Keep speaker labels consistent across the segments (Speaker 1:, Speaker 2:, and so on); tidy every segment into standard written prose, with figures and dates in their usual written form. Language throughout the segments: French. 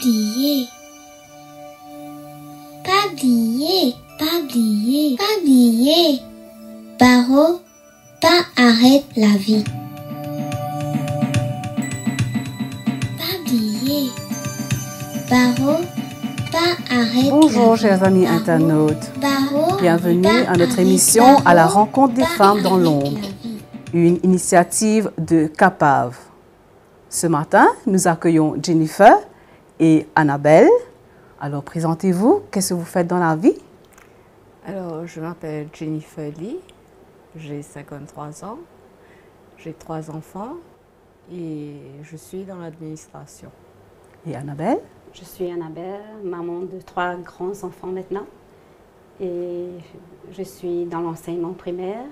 Speaker 1: oublier. Pas oublier, pas oublier, pas oublier. Barreau, pas arrête la vie. Pas oublier. Barreau, pas arrête
Speaker 2: Bonjour
Speaker 1: la vie.
Speaker 2: chers amis
Speaker 1: Barreau,
Speaker 2: internautes,
Speaker 1: barreau,
Speaker 2: bienvenue
Speaker 1: pas
Speaker 2: à notre
Speaker 1: arrête
Speaker 2: émission
Speaker 1: la
Speaker 2: à la
Speaker 1: vie.
Speaker 2: rencontre des
Speaker 1: Pas
Speaker 2: femmes dans
Speaker 1: arrête
Speaker 2: l'ombre,
Speaker 1: la vie.
Speaker 2: une initiative de CAPAV. Ce matin, nous accueillons Jennifer et Annabelle. Alors présentez-vous, qu'est-ce que vous faites dans la vie?
Speaker 3: Alors, je m'appelle Jennifer Lee, j'ai 53 ans, j'ai 3 enfants et je suis dans l'administration.
Speaker 2: Et Annabelle?
Speaker 4: Je suis Annabelle, maman de 3 grands enfants maintenant. Et je suis dans l'enseignement primaire.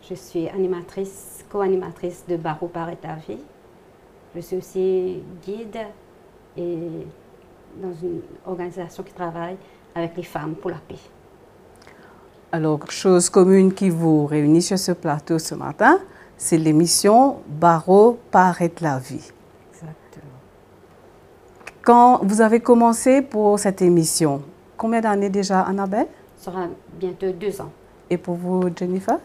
Speaker 4: Je suis animatrice, co-animatrice de Barreau par ta vie. Je suis aussi guide et dans une organisation qui travaille avec les femmes pour la paix.
Speaker 2: Alors, chose commune qui vous réunit sur ce plateau ce matin, c'est l'émission Barreau paraître la vie.
Speaker 3: Exactement.
Speaker 2: Quand vous avez commencé pour cette émission, combien d'années déjà, Annabelle?
Speaker 4: Ça sera bientôt 2 ans.
Speaker 2: Et pour vous, Jennifer?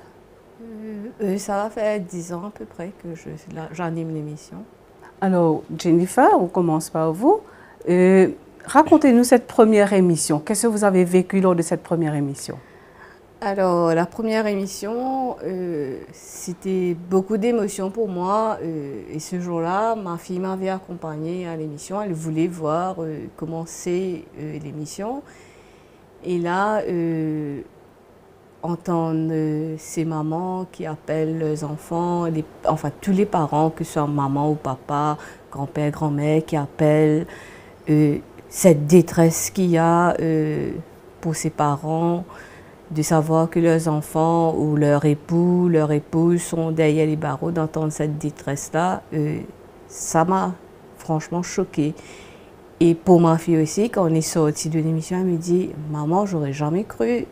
Speaker 3: Ça va faire 10 ans à peu près que j'anime l'émission.
Speaker 2: Alors, Jennifer, on commence par vous. Racontez-nous cette première émission. Qu'est-ce que vous avez vécu lors de cette première émission?
Speaker 3: Alors, la première émission, c'était beaucoup d'émotions pour moi. Et ce jour-là, ma fille m'avait accompagnée à l'émission. Elle voulait voir comment c'est l'émission. Et là, entendre ces mamans qui appellent leurs enfants, enfin tous les parents, que ce soit maman ou papa, grand-père, grand-mère, qui appellent cette détresse qu'il y a pour ces parents, de savoir que leurs enfants ou leur époux, leur épouse sont derrière les barreaux, d'entendre cette détresse-là, ça m'a franchement choquée. Et pour ma fille aussi, quand on est sorti de l'émission, elle me dit « Maman, j'aurais jamais cru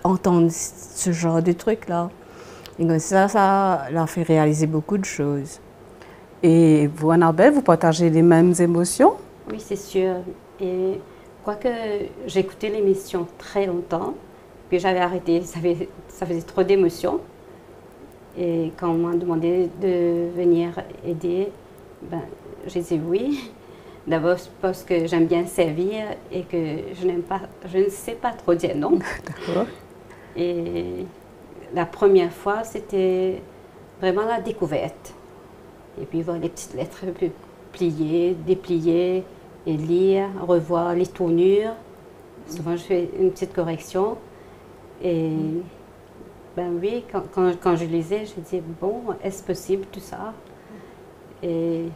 Speaker 3: entendre ce genre de truc-là. » Et comme ça l'a fait réaliser beaucoup de choses.
Speaker 2: Et vous, Annabelle, vous partagez les mêmes émotions?
Speaker 4: Oui, c'est sûr. Et quoique j'ai écouté l'émission très longtemps, puis j'avais arrêté, ça faisait trop d'émotions. Et quand on m'a demandé de venir aider, ben, j'ai dit oui. D'abord parce que j'aime bien servir et que je ne sais pas trop dire non.
Speaker 2: D'accord.
Speaker 4: Et la première fois, c'était vraiment la découverte. Et puis voir les petites lettres pliées, dépliées, et lire, revoir les tournures. Souvent, je fais une petite correction. Et ben oui, quand je lisais, je disais, bon, est-ce possible tout ça? Et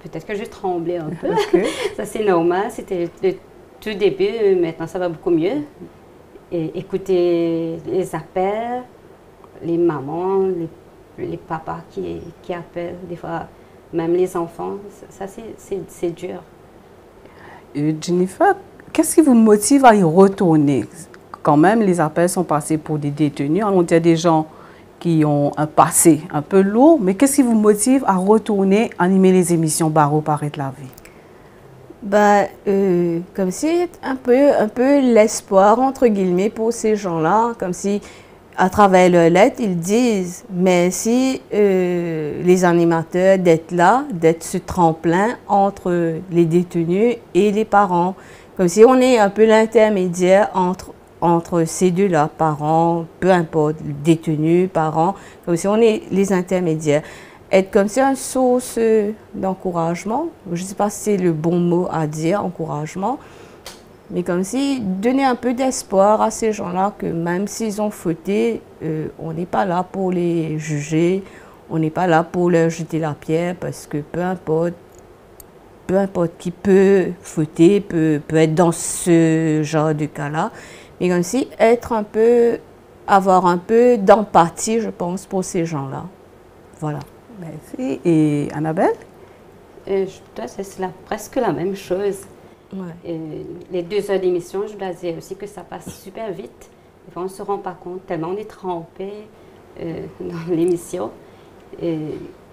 Speaker 4: peut-être que je tremblais un peu.
Speaker 2: Okay.
Speaker 4: Ça, c'est normal. C'était le tout début. Maintenant, ça va beaucoup mieux. Et écouter les appels, les mamans, les papas qui appellent, des fois, même les enfants, ça, c'est dur.
Speaker 2: Jennifer, qu'est-ce qui vous motive à y retourner? Quand même, les appels sont passés pour des détenus. On dit des gens qui ont un passé un peu lourd, mais qu'est-ce qui vous motive à retourner animer les émissions Barreau paraître la vie?
Speaker 3: Ben, comme si un peu l'espoir, entre guillemets, pour ces gens-là, comme si à travers leurs lettres, ils disent merci les animateurs d'être là, d'être ce tremplin entre les détenus et les parents. Comme si on est un peu l'intermédiaire entre ces deux-là, parents, peu importe, détenus, parents, comme si on est les intermédiaires. Être comme si une source d'encouragement, je ne sais pas si c'est le bon mot à dire, encouragement, mais comme si donner un peu d'espoir à ces gens-là que même s'ils ont fauté, on n'est pas là pour les juger, on n'est pas là pour leur jeter la pierre parce que peu importe qui peut fauter, peut être dans ce genre de cas-là, mais comme si avoir un peu d'empathie, je pense, pour ces gens-là. Voilà.
Speaker 2: Merci. Et Annabelle?
Speaker 4: C'est presque la même chose.
Speaker 3: Ouais.
Speaker 4: Les 2 heures d'émission, je dois dire aussi que ça passe super vite. Des fois, on ne se rend pas compte, tellement on est trempé dans l'émission.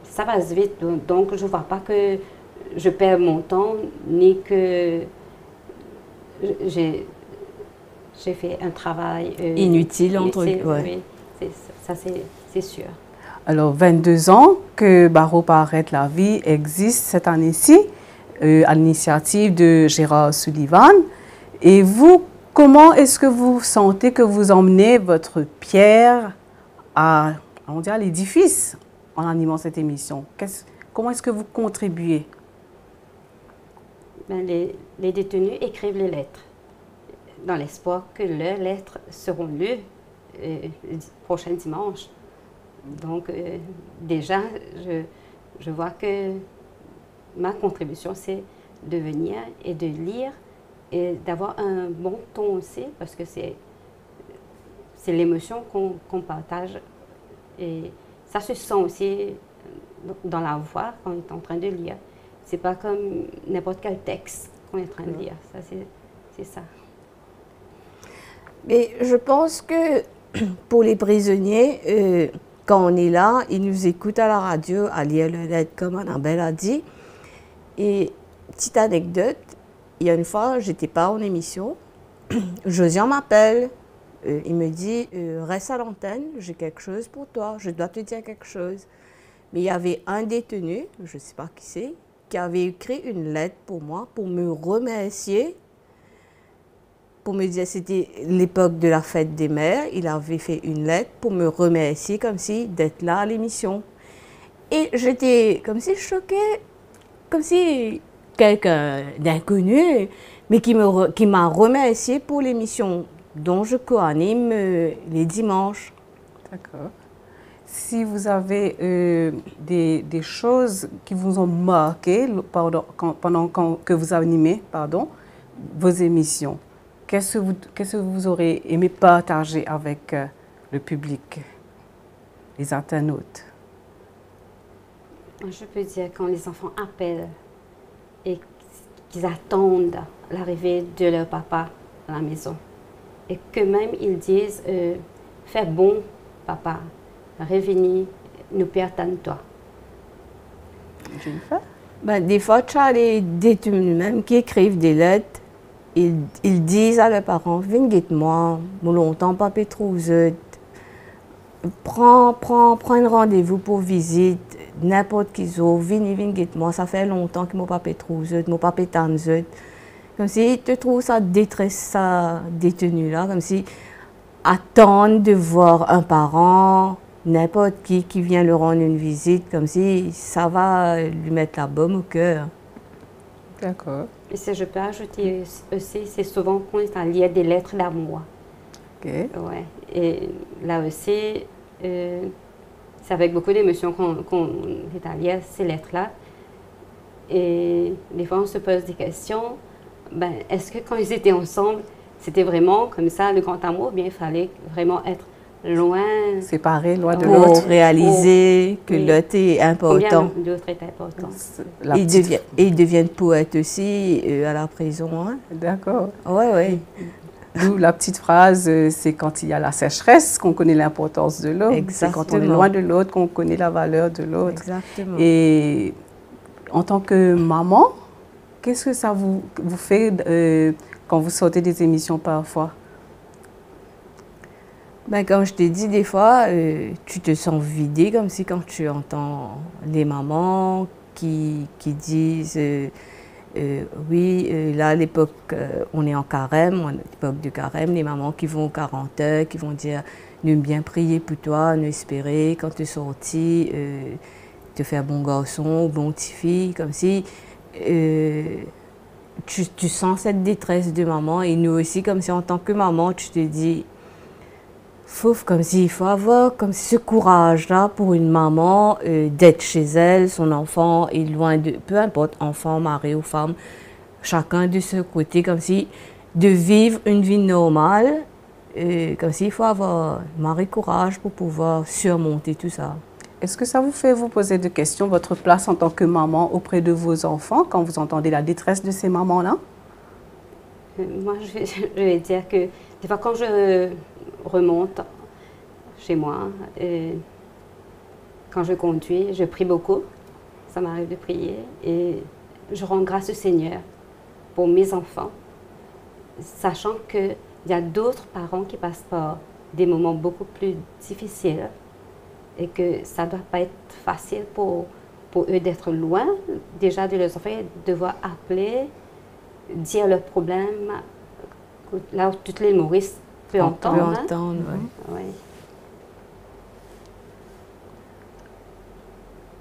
Speaker 4: Ça passe vite, donc je ne vois pas que je perds mon temps, ni que j'ai fait un travail
Speaker 3: inutile entre
Speaker 4: oui, ça c'est sûr.
Speaker 2: Alors, 22 ans que Barreau pas arrête la vie existe cette année-ci, à l'initiative de Gérard Sullivan. Et vous, comment est-ce que vous sentez que vous emmenez votre pierre à l'édifice en animant cette émission? Comment est-ce que vous contribuez?
Speaker 4: Ben, les détenus écrivent les lettres dans l'espoir que leurs lettres seront lues le prochain dimanche. Donc, déjà, je vois que ma contribution, c'est de venir et de lire et d'avoir un bon ton aussi, parce que c'est l'émotion qu'on partage. Et ça se sent aussi dans la voix quand on est en train de lire. C'est pas comme n'importe quel texte qu'on est en train de lire. Ça, c'est ça.
Speaker 3: Mais je pense que pour les prisonniers, quand on est là, ils nous écoutent à la radio, à lire le lettre, comme Annabelle a dit. Et petite anecdote, il y a une fois, je n'étais pas en émission, Josian m'appelle, il me dit reste à l'antenne, j'ai quelque chose pour toi, je dois te dire quelque chose. Mais il y avait un détenu, je ne sais pas qui c'est, qui avait écrit une lettre pour moi, pour me remercier, pour me dire, c'était l'époque de la fête des mères, il avait fait une lettre pour me remercier comme si d'être là à l'émission. Et j'étais comme si choquée, comme si quelqu'un d'inconnu, mais qui m'a remercié pour l'émission dont je co-anime les dimanches.
Speaker 2: D'accord. Si vous avez des choses qui vous ont marqué pendant que vous animez vos émissions, qu'est-ce que vous aurez aimé partager avec le public, les internautes?
Speaker 4: Je peux dire quand les enfants appellent et qu'ils attendent l'arrivée de leur papa à la maison et que même ils disent fais bon papa, revenez, nous perdons toi.
Speaker 3: Ben, des fois, tu as les détenus même qui écrivent des lettres. Ils disent à leurs parents, viens guette-moi, mon longtemps papa trouve, prends un rendez-vous pour visite, n'importe qui zo, viens guette-moi, ça fait longtemps que mon papa trouve, mon papa t'en. Comme si tu trouves ça détresse, ça détenu là, comme si attendre de voir un parent, n'importe qui vient leur rendre une visite, comme si ça va lui mettre la baume au cœur.
Speaker 2: D'accord.
Speaker 4: Et si je peux ajouter aussi, c'est souvent qu'on est à lire des lettres d'amour.
Speaker 2: OK.
Speaker 4: Ouais. Et là aussi, c'est avec beaucoup d'émotion qu'on est à lire ces lettres-là. Et des fois, on se pose des questions. Ben, est-ce que quand ils étaient ensemble, c'était vraiment comme ça, le grand amour, ou bien il fallait vraiment être loin,
Speaker 2: séparés, loin de
Speaker 3: pour
Speaker 2: l'autre.
Speaker 3: réaliser que l'autre est important.
Speaker 4: Combien l'autre est important.
Speaker 3: Ils deviennent poètes aussi à la prison. Hein?
Speaker 2: D'accord.
Speaker 3: Oui.
Speaker 2: D'où la petite phrase, c'est quand il y a la sécheresse qu'on connaît l'importance de l'eau. C'est quand on est loin de l'autre qu'on connaît la valeur de l'autre.
Speaker 3: Exactement.
Speaker 2: Et en tant que maman, qu'est-ce que ça vous fait quand vous sortez des émissions parfois?
Speaker 3: Ben, comme je t'ai dit, des fois, tu te sens vidé, comme si quand tu entends les mamans qui disent oui, là, à l'époque, on est en carême, à l'époque du carême, les mamans qui vont aux 40 heures, qui vont dire nous bien prier pour toi, nous espérer, quand tu es sorti, te faire bon garçon, bon petite fille, comme si tu sens cette détresse de maman. Et nous aussi, comme si en tant que maman, tu te dis, comme si il faut avoir comme ce courage-là pour une maman d'être chez elle, son enfant est loin de, peu importe, enfant, mari ou femme, chacun de ce côté, comme si de vivre une vie normale, comme s'il faut avoir mari courage pour pouvoir surmonter tout ça.
Speaker 2: Est-ce que ça vous fait vous poser des questions, votre place en tant que maman auprès de vos enfants, quand vous entendez la détresse de ces mamans-là?
Speaker 4: Moi, je vais dire que des fois, quand je remonte chez moi, quand je conduis, je prie beaucoup. Ça m'arrive de prier et je rends grâce au Seigneur pour mes enfants, sachant qu'il y a d'autres parents qui passent par des moments beaucoup plus difficiles et que ça ne doit pas être facile pour eux d'être loin déjà de leurs enfants et de devoir appeler, dire leurs problèmes, là où toutes les humoristes peuvent entendre.
Speaker 3: On peut entendre, oui.
Speaker 4: Ouais.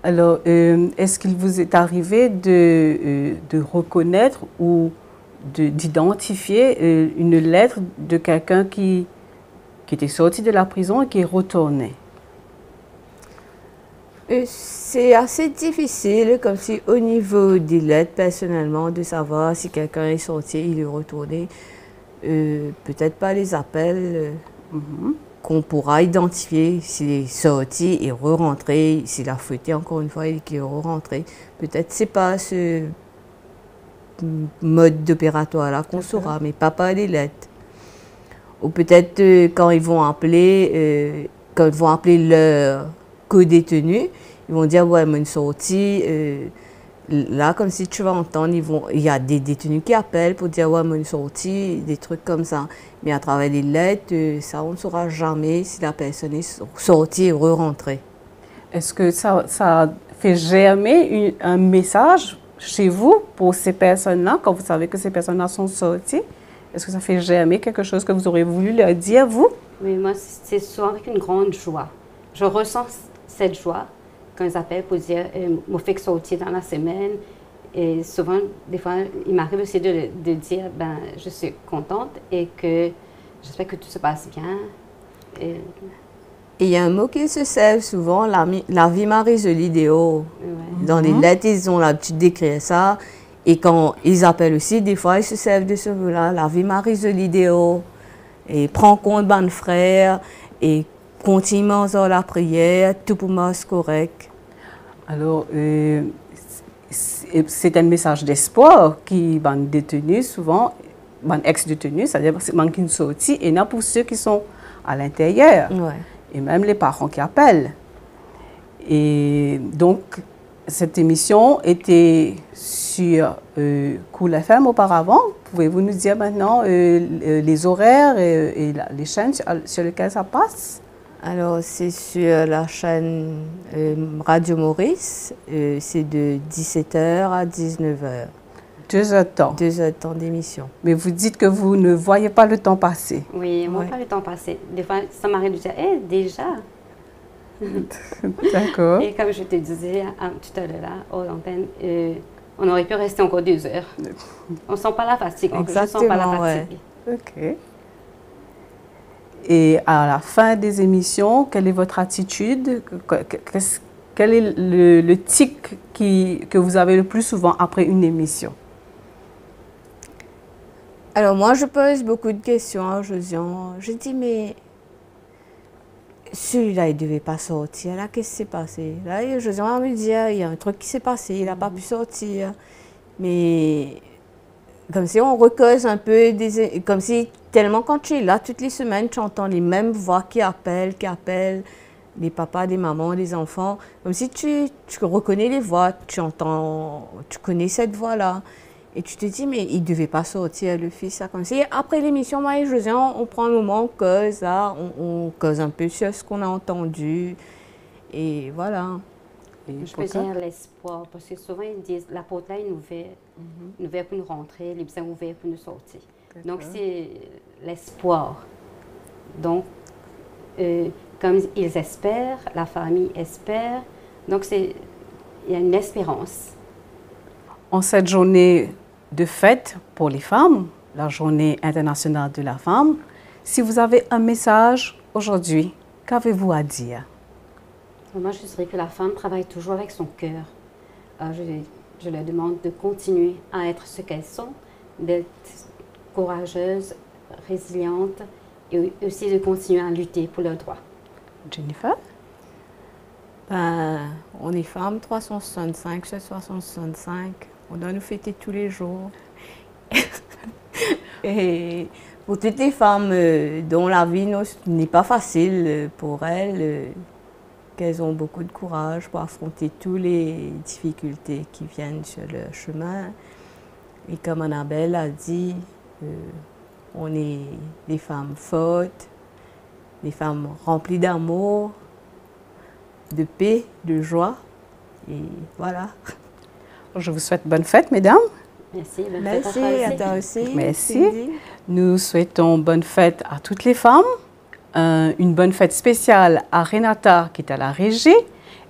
Speaker 2: Alors, est-ce qu'il vous est arrivé de reconnaître ou d'identifier une lettre de quelqu'un qui était sorti de la prison et qui est retourné?
Speaker 3: C'est assez difficile, comme si au niveau des lettres, personnellement, de savoir si quelqu'un est sorti, il est retourné. Peut-être pas les appels qu'on pourra identifier s'il est sorti et re-rentré, s'il a fouetté encore une fois et qu'il est re-rentré. Peut-être c'est pas ce mode d'opératoire-là qu'on saura, mais pas par les lettres. Ou peut-être quand ils vont appeler leur co-détenu, ils vont dire, ouais, mais une sortie, là, comme si tu vas entendre, il y a des détenus qui appellent pour dire, ouais, mais une sortie, des trucs comme ça. Mais à travers les lettres, ça, on ne saura jamais si la personne est sortie et re-rentrée.
Speaker 2: Est-ce que ça fait germer un message chez vous pour ces personnes-là, quand vous savez que ces personnes-là sont sorties? Est-ce que ça fait germer quelque chose que vous aurez voulu leur dire, vous?
Speaker 4: Oui, moi, c'est souvent avec une grande joie. Je ressens cette joie quand ils appellent pour dire « m'a fait sortir dans la semaine ». Et souvent, des fois, il m'arrive aussi de dire « ben, je suis contente et que j'espère que tout se passe bien ». Et
Speaker 3: il y a un mot qu'ils se servent souvent, la vie m'a résolu l'idéal.
Speaker 4: ouais.
Speaker 3: Dans les lettres, ils ont l'habitude d'écrire ça. Et quand ils appellent aussi, des fois, ils se servent de ce mot-là, la vie m'a résolu l'idéal. Et prends compte, bon frère, et continue dans la prière, tout pour moi c'est correct.
Speaker 2: Alors, c'est un message d'espoir qui est détenu souvent, ex-détenu, c'est-à-dire qui sont sortis, et non pour ceux qui sont à l'intérieur,
Speaker 3: Ouais.
Speaker 2: et même les parents qui appellent. Et donc, cette émission était sur Cool FM auparavant. Pouvez-vous nous dire maintenant les horaires et les chaînes sur lesquelles ça passe?
Speaker 3: Alors, c'est sur la chaîne Radio Maurice. C'est de 17h à 19h.
Speaker 2: 2 heures de temps.
Speaker 3: 2 heures de temps d'émission.
Speaker 2: Mais vous dites que vous ne voyez pas le temps passer.
Speaker 4: Oui, moi,
Speaker 3: Ouais.
Speaker 4: pas le temps passé. Des fois, ça m'arrive de dire « Eh, déjà !»
Speaker 2: D'accord.
Speaker 4: Et comme je te disais tout à l'heure, là, hors antenne, on aurait pu rester encore 2 heures. On ne sent pas la fatigue. Je ne sens pas la
Speaker 3: Exactement, ouais.
Speaker 4: fatigue.
Speaker 2: OK. Et à la fin des émissions, quelle est votre attitude? Quel est le tic que vous avez le plus souvent après une émission?
Speaker 3: Alors, moi, je pose beaucoup de questions à Josiane. Je dis, mais celui-là, il ne devait pas sortir. Là, qu'est-ce qui s'est passé? Là, Josiane me dit, il y a un truc qui s'est passé, il n'a pas pu sortir. Mais comme si on recose un peu, comme si tellement quand tu es là, toutes les semaines, tu entends les mêmes voix qui appellent, les papas, des mamans, des enfants. Comme si tu reconnais les voix, tu entends, tu connais cette voix-là. Et tu te dis, mais il ne devait pas sortir, le fils. Ça, comme si après l'émission, moi et Josiane, on prend un moment, on cause, là, on cause un peu sur ce qu'on a entendu. Et voilà.
Speaker 2: Et
Speaker 4: Je peux dire l'espoir, parce que souvent ils disent la porte là est ouverte pour nous rentrer, les besoins ouverts pour nous sortir. Donc c'est l'espoir. Donc, comme ils espèrent, la famille espère, donc il y a une espérance.
Speaker 2: En cette journée de fête pour les femmes, la journée internationale de la femme, si vous avez un message aujourd'hui, qu'avez-vous à dire?
Speaker 4: Moi, je dirais que la femme travaille toujours avec son cœur. Je leur demande de continuer à être ce qu'elles sont, d'être courageuses, résilientes et aussi de continuer à lutter pour leurs droits.
Speaker 2: Jennifer?
Speaker 3: Ben, on est femmes 365, 765. On doit nous fêter tous les jours. Et pour toutes les femmes dont la vie n'est pas facile pour elles, qu'elles ont beaucoup de courage pour affronter toutes les difficultés qui viennent sur le chemin. Et comme Annabelle a dit, on est des femmes fortes, des femmes remplies d'amour, de paix, de joie. Et voilà.
Speaker 2: Je vous souhaite bonne fête, mesdames.
Speaker 4: Merci.
Speaker 3: Merci à toi aussi.
Speaker 2: Merci.
Speaker 3: Cindy.
Speaker 2: Nous souhaitons bonne fête à toutes les femmes. Une bonne fête spéciale à Renata qui est à la régie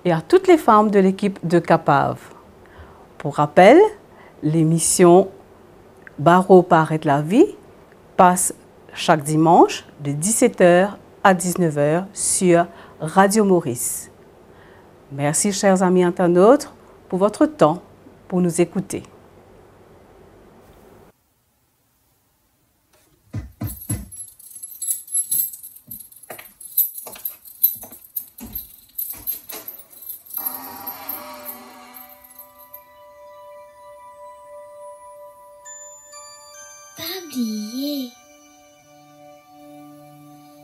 Speaker 2: et à toutes les femmes de l'équipe de Capave. Pour rappel, l'émission Barreau pas arrête la vie passe chaque dimanche de 17h à 19h sur Radio Maurice. Merci, chers amis internautes, pour votre temps pour nous écouter.
Speaker 1: Pas oublier.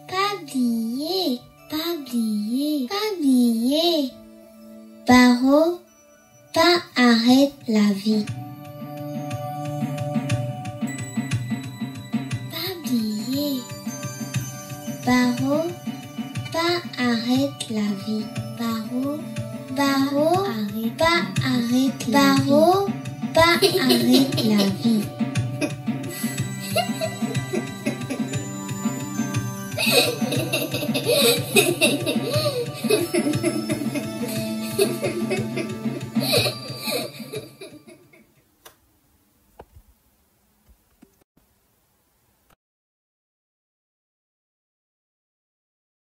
Speaker 1: Pas oublier. Pas oublier. Pas oublier. Barreau pas arrête la vie. Pas oublier. Barreau pas arrête la vie. Barreau arrête pas arrête la vie. Barreau pas arrête la vie.